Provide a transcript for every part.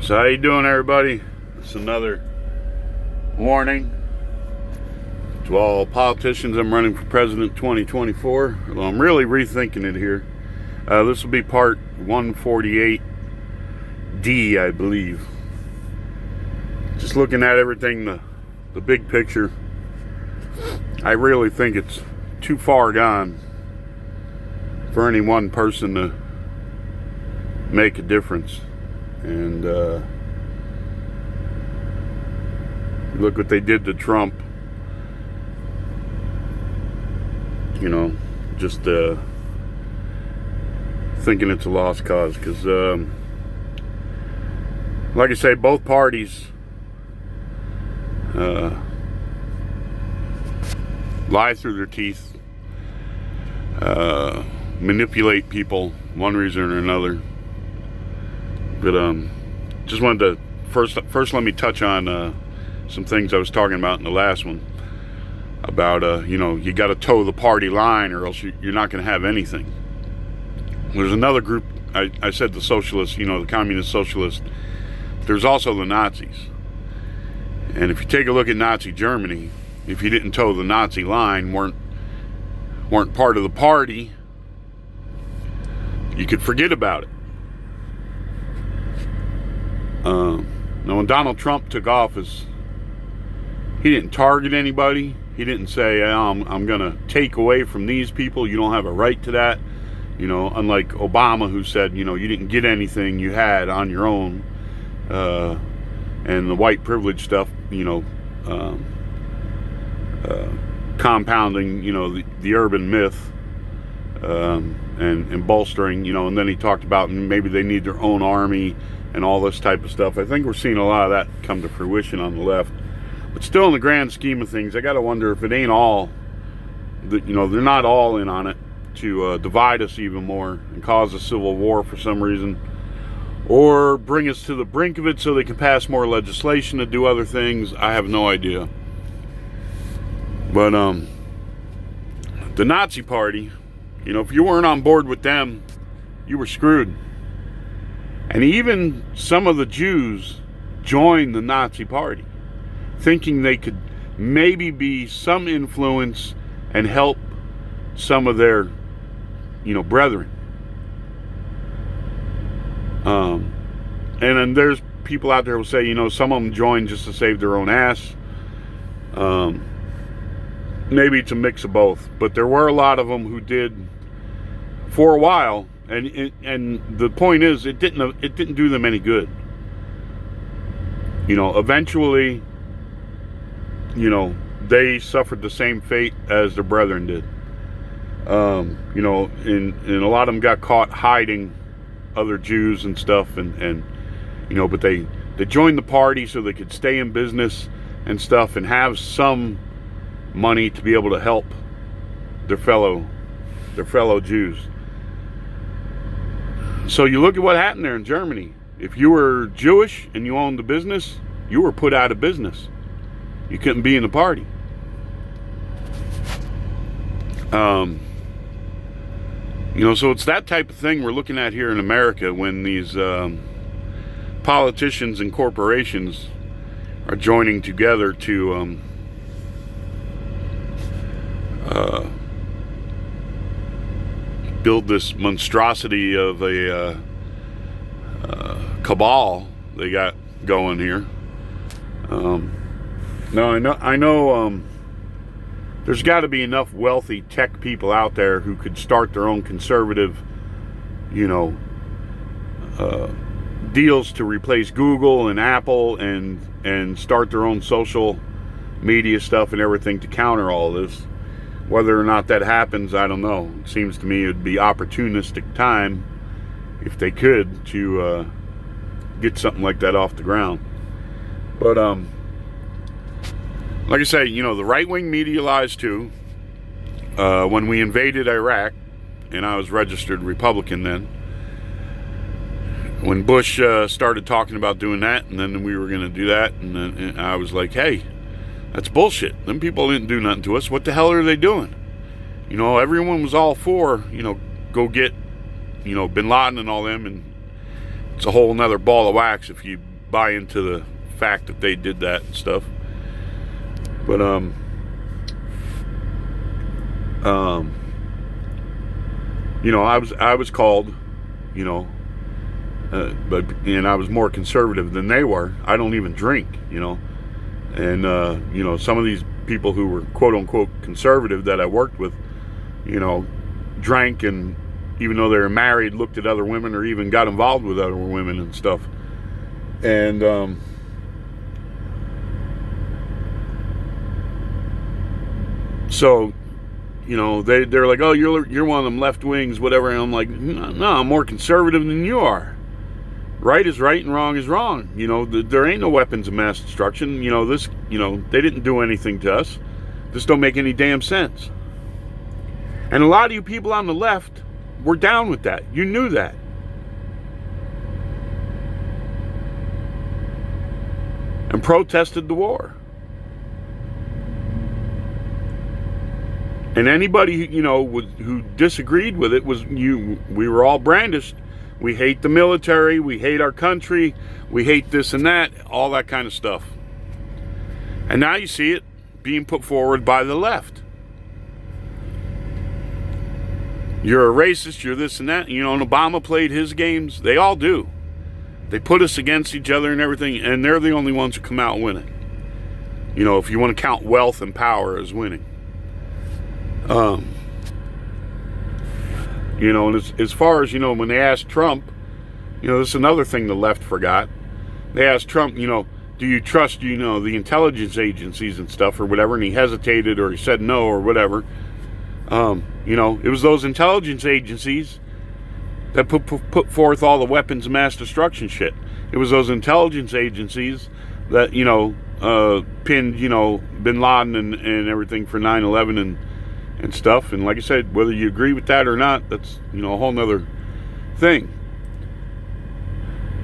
So how you doing, everybody? It's another warning to all politicians. I'm running for president 2024. Well, I'm really rethinking it here. This will be part 148D, I believe. Just looking at everything, the big picture, I really think it's too far gone for any one person to make a difference. And look what they did to Trump. You know, just thinking it's a lost cause. Because, like I say, both parties lie through their teeth, manipulate people one reason or another. But just wanted to first let me touch on some things I was talking about in the last one about you know, you got to toe the party line or else you're not going to have anything. There's another group. I said the socialists, you know, the communist socialists. There's also the Nazis. And if you take a look at Nazi Germany, if you didn't toe the Nazi line, weren't part of the party, you could forget about it. Now, when Donald Trump took office, he didn't target anybody. He didn't say, I'm going to take away from these people. You don't have a right to that. You know, unlike Obama, who said, you know, you didn't get anything you had on your own. And the white privilege stuff, you know, compounding, you know, the urban myth, and bolstering, you know, and then he talked about maybe they need their own army and all this type of stuff. I think we're seeing a lot of that come to fruition on the left. But still, in the grand scheme of things, I got to wonder if it ain't all, you know, they're not all in on it to divide us even more and cause a civil war for some reason, or bring us to the brink of it so they can pass more legislation to do other things. I have no idea. But the Nazi Party, you know, if you weren't on board with them, you were screwed. And even some of the Jews joined the Nazi Party, thinking they could maybe be some influence and help some of their, you know, brethren. And then there's people out there who say, you know, some of them joined just to save their own ass. Maybe it's a mix of both, but there were a lot of them who did for a while. And the point is, it didn't do them any good. You know, eventually, you know, they suffered the same fate as their brethren did. You know, and a lot of them got caught hiding other Jews and stuff, and you know, but they joined the party so they could stay in business and stuff and have some money to be able to help their fellow Jews. So you look at what happened there in Germany. If you were Jewish and you owned the business, you were put out of business. You couldn't be in the party. You know, so it's that type of thing we're looking at here in America when these politicians and corporations are joining together to build this monstrosity of a cabal they got going here. No, I know. There's got to be enough wealthy tech people out there who could start their own conservative, you know, deals to replace Google and Apple and start their own social media stuff and everything to counter all this. Whether or not that happens, I don't know. It seems to me it would be opportunistic time, if they could, to get something like that off the ground. But like I say, you know, the right-wing media lies too. When we invaded Iraq, and I was registered Republican then, when Bush started talking about doing that, and then we were going to do that, and I was like, hey, that's bullshit. Them people didn't do nothing to us. What the hell are they doing? You know, everyone was all for, you know, go get, you know, Bin Laden and all them, and it's a whole nother ball of wax if you buy into the fact that they did that and stuff. But you know, I was called, you know, and I was more conservative than they were. I don't even drink, you know, and you know, some of these people who were quote unquote conservative that I worked with, you know, drank, and even though they were married, looked at other women or even got involved with other women and stuff. And so, you know, they're like, oh, you're one of them left wings, whatever. And I'm like, no, I'm more conservative than you are. Right is right and wrong is wrong. You know, there ain't no weapons of mass destruction. You know, this, you know, they didn't do anything to us. This don't make any damn sense. And a lot of you people on the left were down with that. You knew that. And protested the war. And anybody, you know, who disagreed with it we were all brandished. We hate the military, we hate our country, we hate this and that, all that kind of stuff. And now you see it being put forward by the left. You're a racist, you're this and that. You know, and Obama played his games. They all do. They put us against each other and everything, and they're the only ones who come out winning. You know, if you want to count wealth and power as winning. You know, and as far as, you know, when they asked Trump, you know, this is another thing the left forgot. They asked Trump, you know, do you trust, you know, the intelligence agencies and stuff or whatever, and he hesitated or he said no or whatever. You know, it was those intelligence agencies that put forth all the weapons of mass destruction shit. It was those intelligence agencies that, you know, pinned, you know, bin Laden and everything for 9/11 and stuff. And like I said, whether you agree with that or not, that's, you know, a whole nother thing.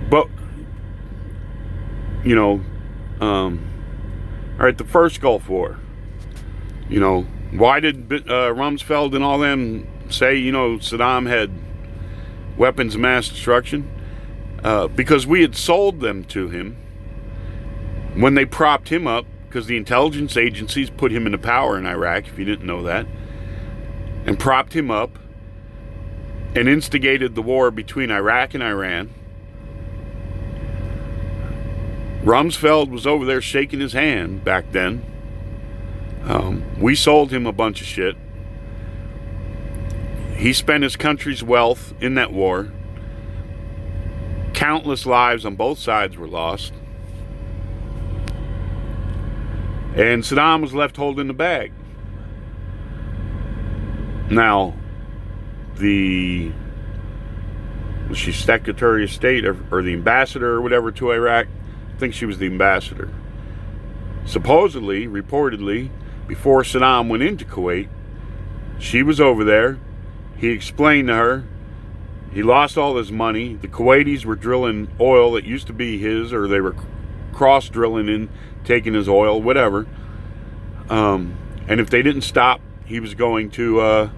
But, you know, all right, the first Gulf War, you know, why did Rumsfeld and all them say, you know, Saddam had weapons of mass destruction? Because we had sold them to him when they propped him up, because the intelligence agencies put him into power in Iraq, if you didn't know that, and propped him up and instigated the war between Iraq and Iran. Rumsfeld was over there shaking his hand back then. We sold him a bunch of shit. He spent his country's wealth in that war. Countless lives on both sides were lost. And Saddam was left holding the bag. Now, was she Secretary of State or the ambassador or whatever to Iraq? I think she was the ambassador. Supposedly, reportedly, before Saddam went into Kuwait, she was over there. He explained to her he lost all his money. The Kuwaitis were drilling oil that used to be his, or they were cross-drilling in, taking his oil, whatever. And if they didn't stop, he was going to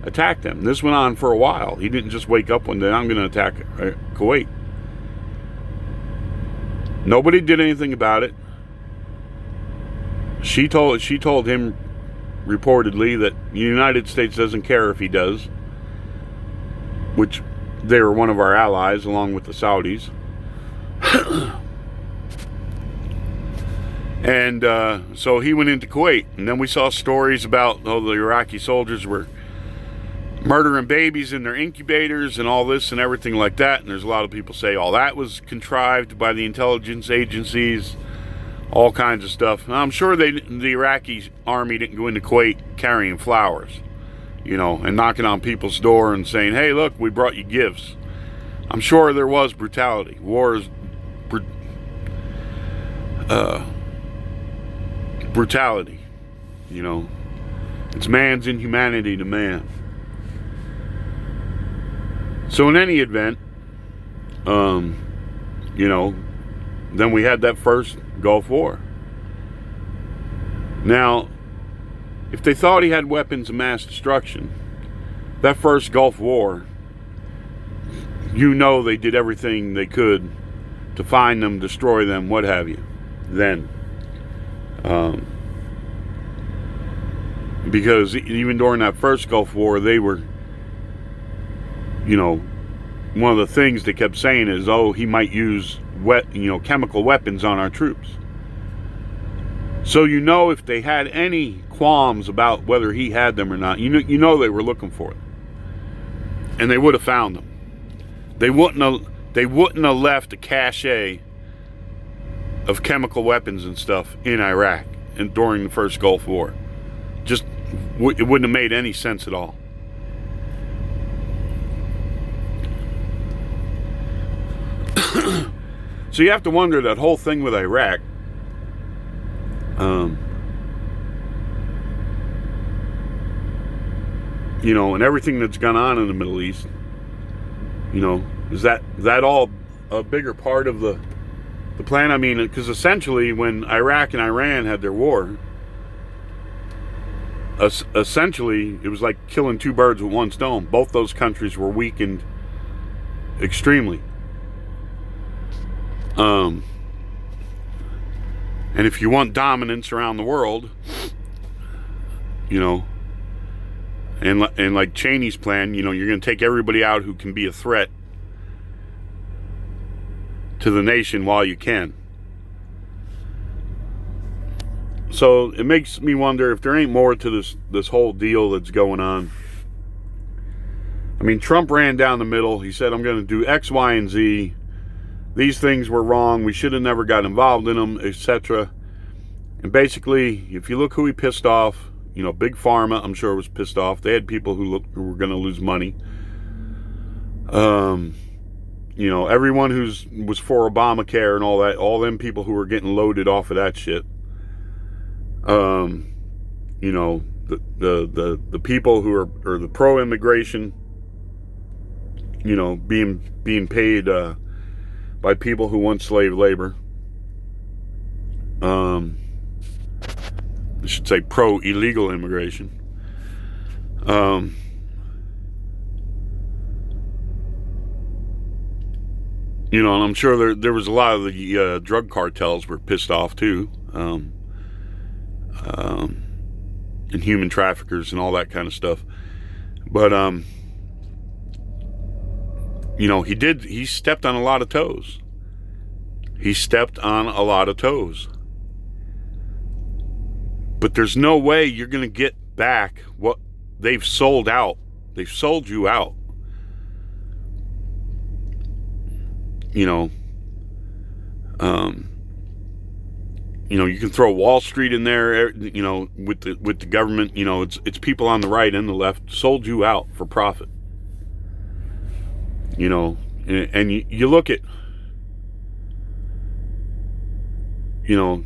attack them. This went on for a while. He didn't just wake up one day, I'm going to attack Kuwait. Nobody did anything about it. She told him reportedly that the United States doesn't care if he does, which they were one of our allies along with the Saudis. And so he went into Kuwait, and then we saw stories about the Iraqi soldiers were murdering babies in their incubators and all this and everything like that. And there's a lot of people say all that was contrived by the intelligence agencies, all kinds of stuff. Now, I'm sure the Iraqi army didn't go into Kuwait carrying flowers, you know, and knocking on people's door and saying, hey, look, we brought you gifts. I'm sure there was brutality. War is brutality, you know. It's man's inhumanity to man. So in any event, you know, then we had that first Gulf War. Now, if they thought he had weapons of mass destruction, that first Gulf War, you know, they did everything they could to find them, destroy them, what have you. Then, because even during that first Gulf War, they were, one of the things they kept saying is, oh, he might use chemical weapons on our troops. So if they had any qualms about whether he had them or not, they were looking for them, and they would have found them. They wouldn't have left a cache of chemical weapons and stuff in Iraq and during the first Gulf War. It wouldn't have made any sense at all. So you have to wonder, that whole thing with Iraq, and everything that's gone on in the Middle East, is that all a bigger part of the plan? I mean, because essentially when Iraq and Iran had their war, essentially it was like killing two birds with one stone. Both those countries were weakened extremely. And if you want dominance around the world, and like Cheney's plan, you're going to take everybody out who can be a threat to the nation while you can. So it makes me wonder if there ain't more to this whole deal that's going on. I mean, Trump ran down the middle. He said, I'm going to do X, Y, and Z. These things were wrong. We should have never got involved in them, etc. And basically, if you look who he pissed off, Big Pharma, I'm sure, was pissed off. They had people who were going to lose money. Everyone was for Obamacare and all that, all them people who were getting loaded off of that shit. The people who are the pro-immigration, being paid by people who want slave labor. I should say pro-illegal immigration. And I'm sure there was a lot of the drug cartels were pissed off too, and human traffickers and all that kind of stuff. But he stepped on a lot of toes. But there's no way you're going to get back what they've sold out. They've sold you out. You can throw Wall Street in there, with the government. It's people on the right and the left sold you out for profit. And you look at, you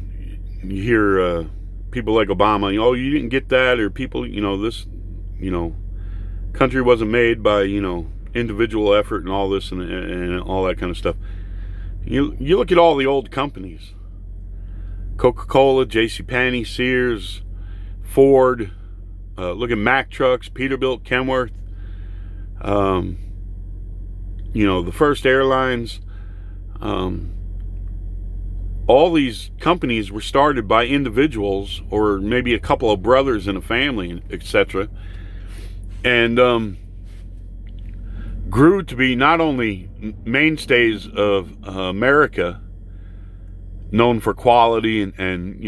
hear people like Obama, oh, you didn't get that, or people, this, country wasn't made by, individual effort and all this and all that kind of stuff. You look at all the old companies, Coca-Cola, JCPenney, Sears, Ford, look at Mack Trucks, Peterbilt, Kenworth, the first airlines, all these companies were started by individuals or maybe a couple of brothers in a family, etc. And grew to be not only mainstays of America, known for quality and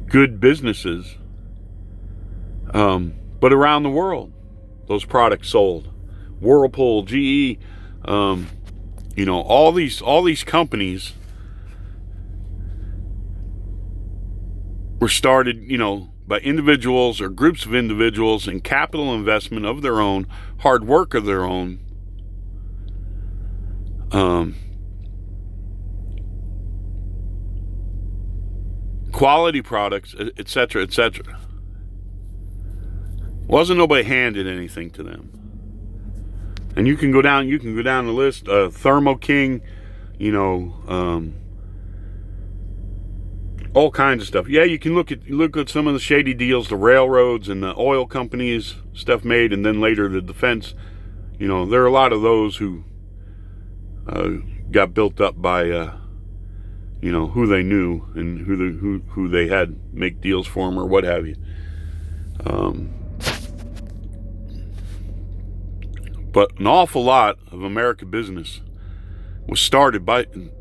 good businesses, but around the world, those products sold. Whirlpool, GE, all these companies were started, by individuals or groups of individuals and capital investment of their own, hard work of their own. Quality products, etc., etc. Wasn't nobody handed anything to them. And you can go down the list, Thermo King, all kinds of stuff. Yeah, you can look at some of the shady deals, the railroads and the oil companies stuff made, and then later the defense, You know, there are a lot of those who got built up by, you know, who they knew and who they had make deals for them or what have you. But an awful lot of American business was started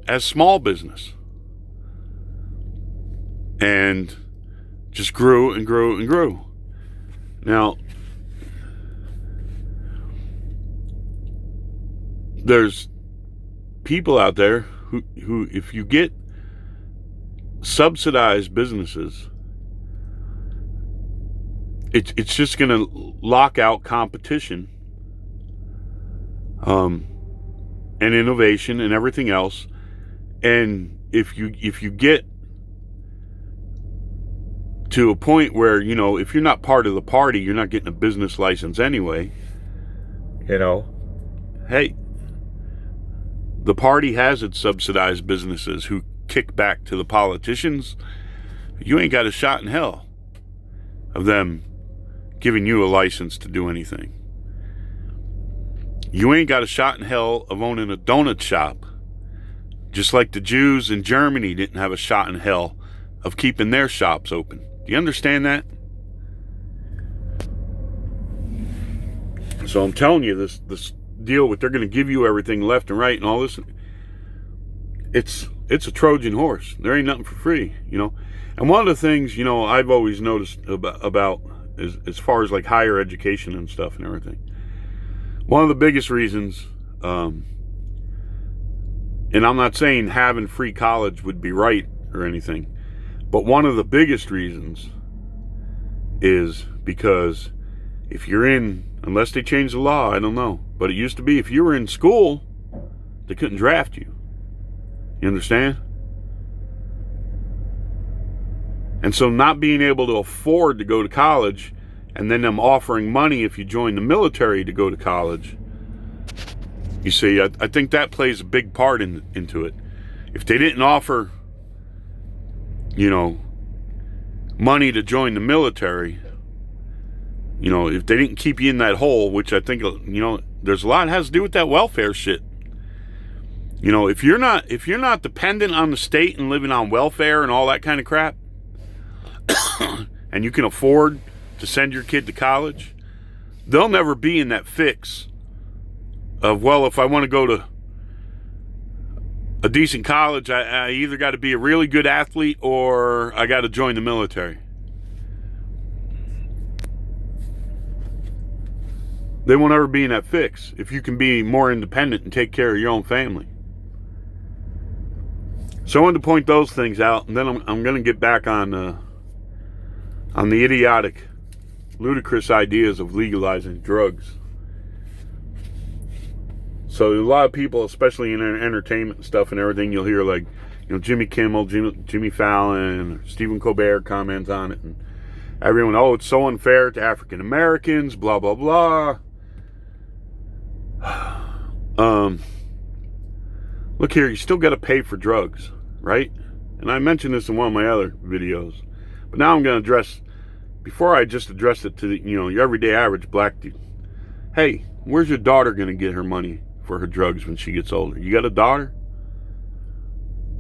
as small business, and just grew and grew and grew. Now, there's people out there who if you get subsidized businesses, it's just going to lock out competition, and innovation and everything else. And if you get to a point where, you know, if you're not part of the party, you're not getting a business license anyway, you know, hey, the party has its subsidized businesses who kick back to the politicians. You ain't got a shot in hell of them giving you a license to do anything. You ain't got a shot in hell of owning a donut shop, just like the Jews in Germany didn't have a shot in hell of keeping their shops open. Do you understand that? So I'm telling you, this deal with they're going to give you everything left and right and all this, it's a Trojan horse. There ain't nothing for free, you know. And one of the things, you know, I've always noticed about as far as like higher education and stuff and everything, one of the biggest reasons, and I'm not saying having free college would be right or anything, but one of the biggest reasons is because if you're in, unless they change the law, I don't know, but it used to be if you were in school, they couldn't draft you. You understand? And so not being able to afford to go to college, and then them offering money if you join the military to go to college, you see, I think that plays a big part into it. If they didn't offer, you know, money to join the military, you know, if they didn't keep you in that hole, which I think, you know, there's a lot that has to do with that welfare shit. You know, if you're not dependent on the state and living on welfare and all that kind of crap, and you can afford to send your kid to college, they'll never be in that fix of, well, if I want to go to a decent college, I either got to be a really good athlete or I got to join the military. They won't ever be in that fix if you can be more independent and take care of your own family. So I wanted to point those things out, and then I'm going to get back on the idiotic, ludicrous ideas of legalizing drugs. So a lot of people, especially in entertainment and stuff and everything, you'll hear like, you know, Jimmy Kimmel, Jimmy Fallon, Stephen Colbert comments on it, and everyone, oh, it's so unfair to African Americans, blah blah blah. Look here, you still got to pay for drugs, right? And I mentioned this in one of my other videos, but now I'm going to address, before I just address it to the, you know, your everyday average black dude. Hey, where's your daughter going to get her money for her drugs when she gets older? You got a daughter?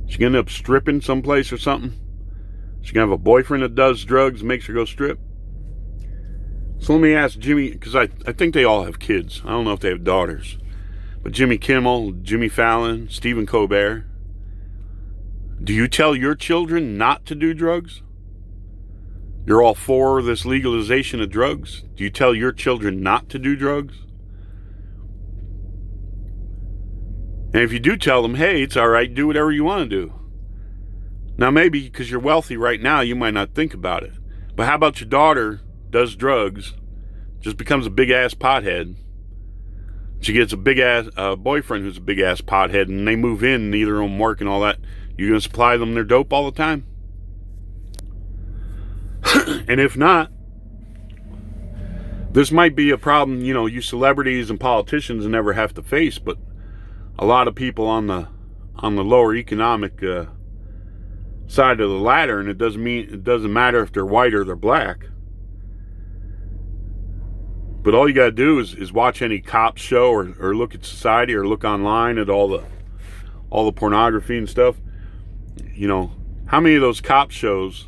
She gonna end up stripping someplace or something? She gonna have a boyfriend that does drugs and makes her go strip? So let me ask Jimmy, because I think they all have kids. I don't know if they have daughters. But Jimmy Kimmel, Jimmy Fallon, Stephen Colbert, do you tell your children not to do drugs? You're all for this legalization of drugs. Do you tell your children not to do drugs? And if you do tell them, hey, it's all right, do whatever you want to do. Now, maybe because you're wealthy right now, you might not think about it. But how about your daughter does drugs, just becomes a big-ass pothead. She gets a big-ass boyfriend who's a big-ass pothead, and they move in, and neither of them work and all that. You going to supply them their dope all the time? And if not, this might be a problem, you know, you celebrities and politicians never have to face, but a lot of people on the lower economic side of the ladder, and it doesn't matter if they're white or they're black. But all you got to do is watch any cop show or look at society or look online at all the pornography and stuff. You know, how many of those cop shows,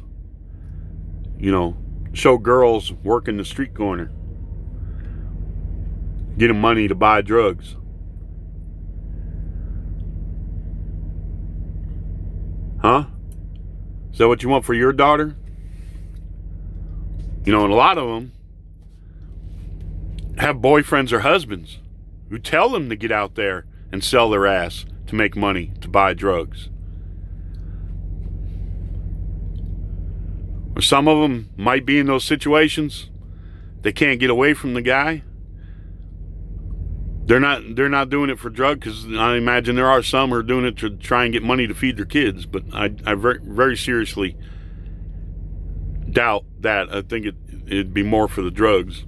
you know, show girls working the street corner, getting money to buy drugs? Huh? Is that what you want for your daughter? You know, and a lot of them have boyfriends or husbands who tell them to get out there and sell their ass to make money to buy drugs. Or some of them might be in those situations. They can't get away from the guy. They're not doing it for drug, because I imagine there are some who are doing it to try and get money to feed their kids. But I very, very seriously doubt that. I think it'd be more for the drugs.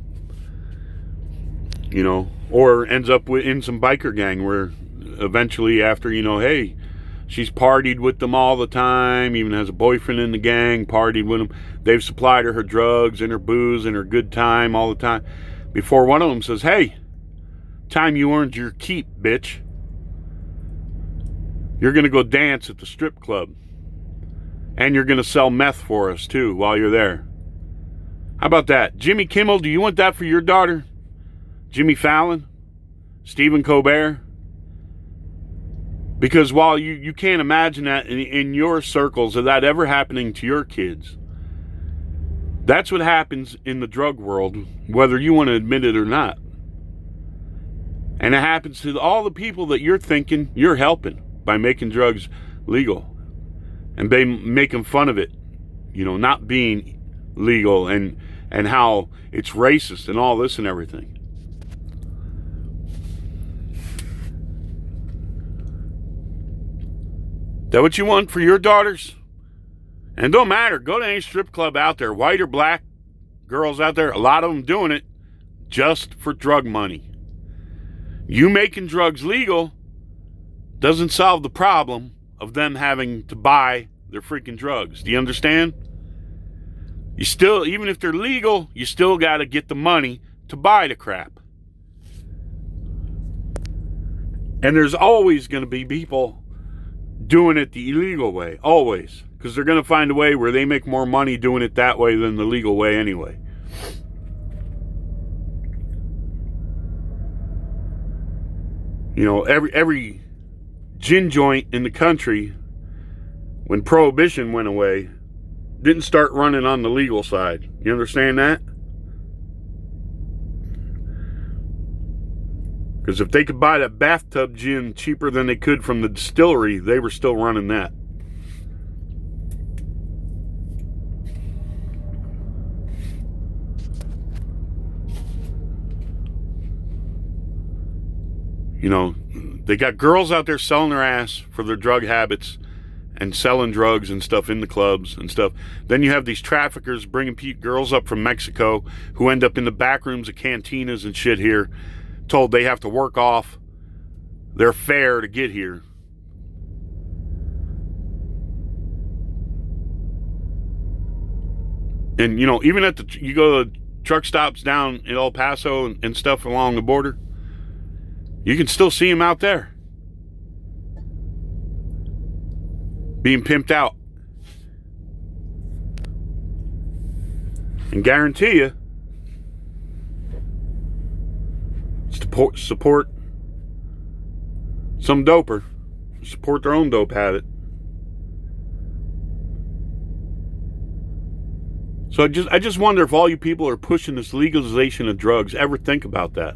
You know, or ends up in some biker gang where eventually after, you know, hey, she's partied with them all the time, even has a boyfriend in the gang, partied with them. They've supplied her drugs and her booze and her good time all the time. Before one of them says, hey, time you earned your keep, bitch. You're going to go dance at the strip club. And you're going to sell meth for us, too, while you're there. How about that? Jimmy Kimmel, do you want that for your daughter? Jimmy Fallon? Stephen Colbert? Because while you can't imagine that in your circles of that ever happening to your kids, that's what happens in the drug world, whether you want to admit it or not. And it happens to all the people that you're thinking you're helping by making drugs legal and making fun of it, you know, not being legal and how it's racist and all this and everything. That what you want for your daughters? And it don't matter. Go to any strip club out there, white or black girls out there, a lot of them doing it just for drug money. You making drugs legal doesn't solve the problem of them having to buy their freaking drugs. Do you understand? You still, even if they're legal, you still got to get the money to buy the crap. And there's always going to be people doing it the illegal way, always, because they're going to find a way where they make more money doing it that way than the legal way anyway. You know, every gin joint in the country, when Prohibition went away, didn't start running on the legal side. You understand that? Because if they could buy that bathtub gin cheaper than they could from the distillery, they were still running that. You know, they got girls out there selling their ass for their drug habits and selling drugs and stuff in the clubs and stuff. Then you have these traffickers bringing girls up from Mexico who end up in the back rooms of cantinas and shit here, told they have to work off their fare to get here. And, you know, even you go to truck stops down in El Paso and stuff along the border, you can still see them out there being pimped out. And guarantee you, support some doper, support their own dope habit. So I just wonder if all you people are pushing this legalization of drugs ever think about that.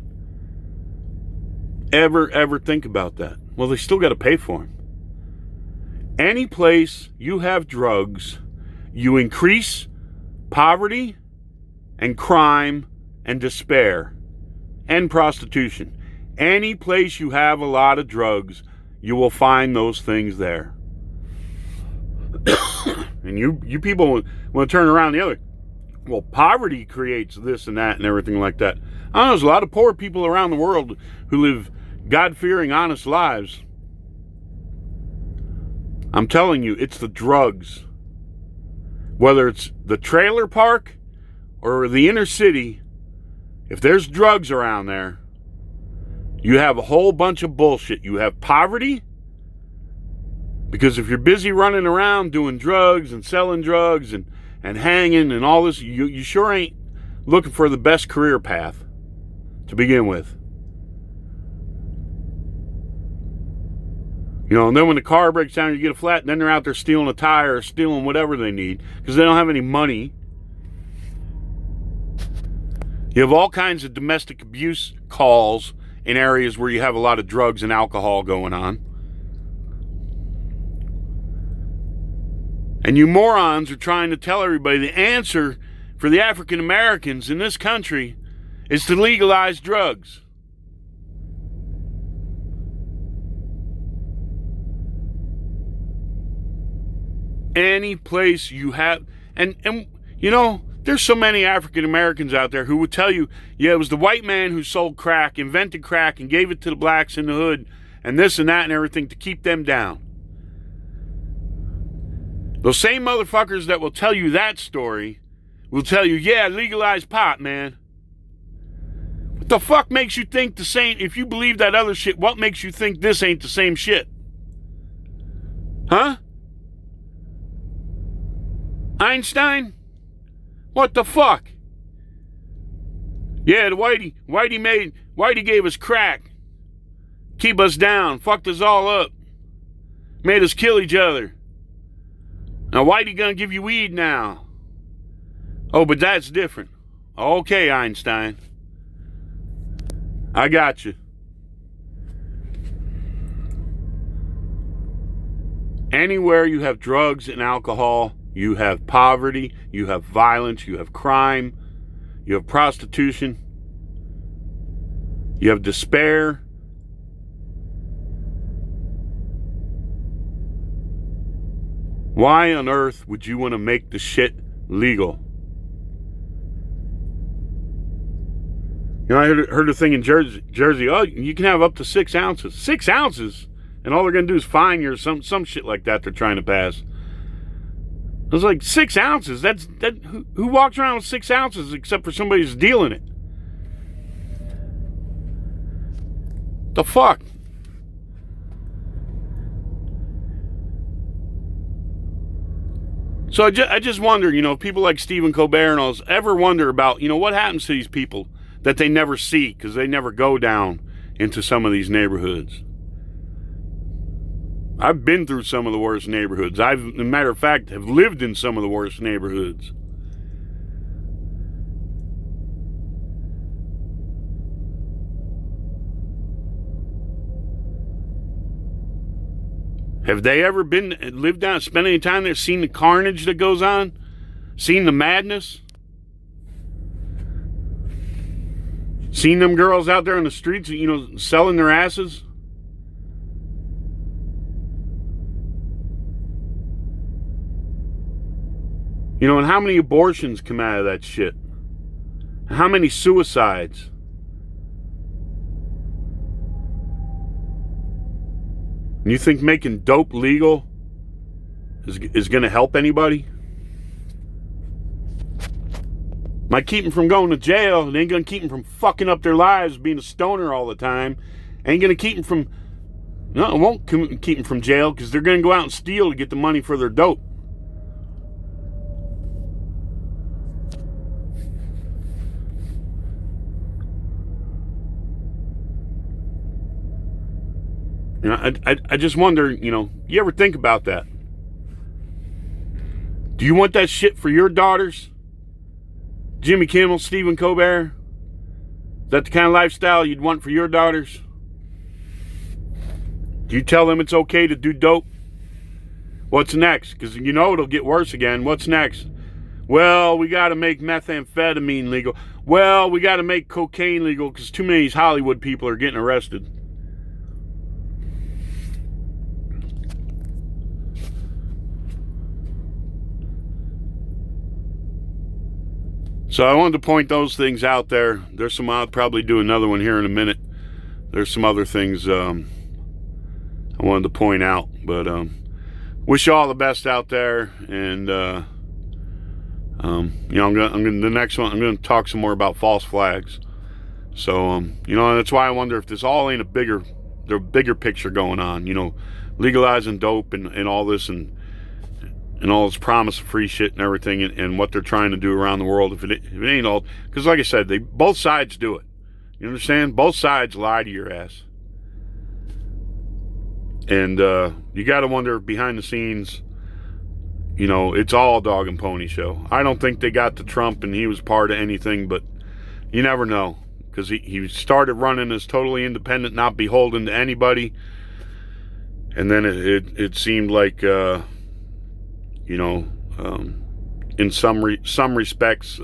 Ever think about that. Well, they still got to pay for them. Any place you have drugs, you increase poverty and crime and despair and prostitution. Any place you have a lot of drugs, you will find those things there. And you people want to turn around the other. Well, poverty creates this and that and everything like that. I know there's a lot of poor people around the world who live God-fearing, honest lives. I'm telling you, it's the drugs. Whether it's the trailer park or the inner city, If there's drugs around there, you have a whole bunch of bullshit. You have poverty, because if you're busy running around doing drugs and selling drugs and hanging and all this, you sure ain't looking for the best career path to begin with. You know, and then when the car breaks down, you get a flat, and then they're out there stealing a tire or stealing whatever they need because they don't have any money. You have all kinds of domestic abuse calls in areas where you have a lot of drugs and alcohol going on. And you morons are trying to tell everybody the answer for the African Americans in this country is to legalize drugs. Any place you have, and you know, there's so many African Americans out there who would tell you, yeah, it was the white man who sold crack, invented crack, and gave it to the blacks in the hood, and this and that and everything to keep them down. Those same motherfuckers that will tell you that story will tell you, yeah, legalize pot, man. What the fuck makes you think the same? If you believe that other shit, what makes you think this ain't the same shit? Huh? Einstein? What the fuck? Yeah, the Whitey gave us crack. Keep us down. Fucked us all up. Made us kill each other. Now Whitey gonna give you weed now. Oh, but that's different. Okay, Einstein. I got you. Anywhere you have drugs and alcohol, you have poverty, you have violence, you have crime, you have prostitution, you have despair. Why on earth would you want to make the shit legal? You know, I heard a thing in Jersey. Oh, you can have up to 6 ounces. 6 ounces? And all they're going to do is fine you or some shit like that they're trying to pass. I was like, 6 ounces? Who walks around with 6 ounces except for somebody who's dealing it? The fuck? So I just wonder, you know, people like Stephen Colbert and all this ever wonder about, you know, what happens to these people that they never see because they never go down into some of these neighborhoods. I've been through some of the worst neighborhoods. As a matter of fact, have lived in some of the worst neighborhoods. Have they ever lived down, spent any time there, seen the carnage that goes on? Seen the madness? Seen them girls out there on the streets, you know, selling their asses? You know, and how many abortions come out of that shit? How many suicides? And you think making dope legal is going to help anybody? Might keep them from going to jail. It ain't going to keep them from fucking up their lives being a stoner all the time. Ain't going to keep them from... No, it won't keep them from jail because they're going to go out and steal to get the money for their dope. You know, I just wonder, you know, you ever think about that? Do you want that shit for your daughters? Jimmy Kimmel, Stephen Colbert? Is that the kind of lifestyle you'd want for your daughters? Do you tell them it's okay to do dope? What's next? Because you know it'll get worse again. What's next? Well, we got to make methamphetamine legal. Well, we got to make cocaine legal because too many Hollywood people are getting arrested. So I wanted to point those things out there. There's some, I'll probably do another one here in a minute. There's some other things I wanted to point out. But wish you all the best out there. And, you know, the next one, I'm going to talk some more about false flags. So, you know, that's why I wonder if this all ain't the bigger picture going on, you know, legalizing dope and all this and all this promise of free shit and everything and what they're trying to do around the world. If it ain't all, because like I said, both sides do it. You understand? Both sides lie to your ass. And you got to wonder behind the scenes, you know, it's all dog and pony show. I don't think they got to Trump and he was part of anything, but you never know. Because he started running as totally independent, not beholden to anybody. And then it seemed like, you know, in some respects,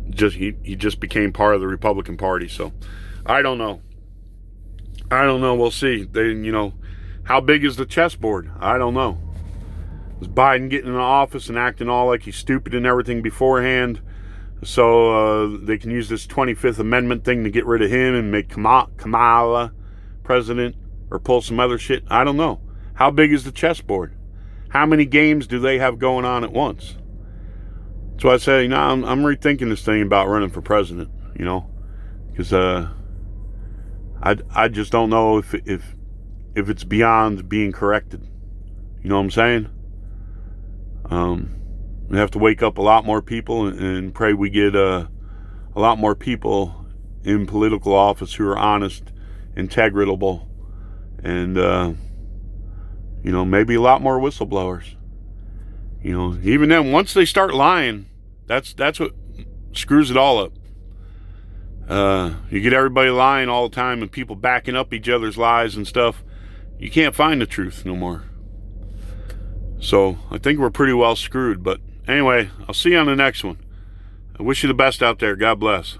he just became part of the Republican Party. So I don't know. We'll see. You know, how big is the chessboard? I don't know. Is Biden getting in office and acting all like he's stupid and everything beforehand, so they can use this 25th Amendment thing to get rid of him and make Kamala president, or pull some other shit? I don't know. How big is the chessboard? How many games do they have going on at once? That's why I say, you know, I'm rethinking this thing about running for president, you know, because I just don't know if it's beyond being corrected. You know what I'm saying? We have to wake up a lot more people and pray we get a lot more people in political office who are honest, integritable, and you know, maybe a lot more whistleblowers. You know, even then, once they start lying, that's what screws it all up. You get everybody lying all the time and people backing up each other's lies and stuff. You can't find the truth no more. So I think we're pretty well screwed. But anyway, I'll see you on the next one. I wish you the best out there. God bless.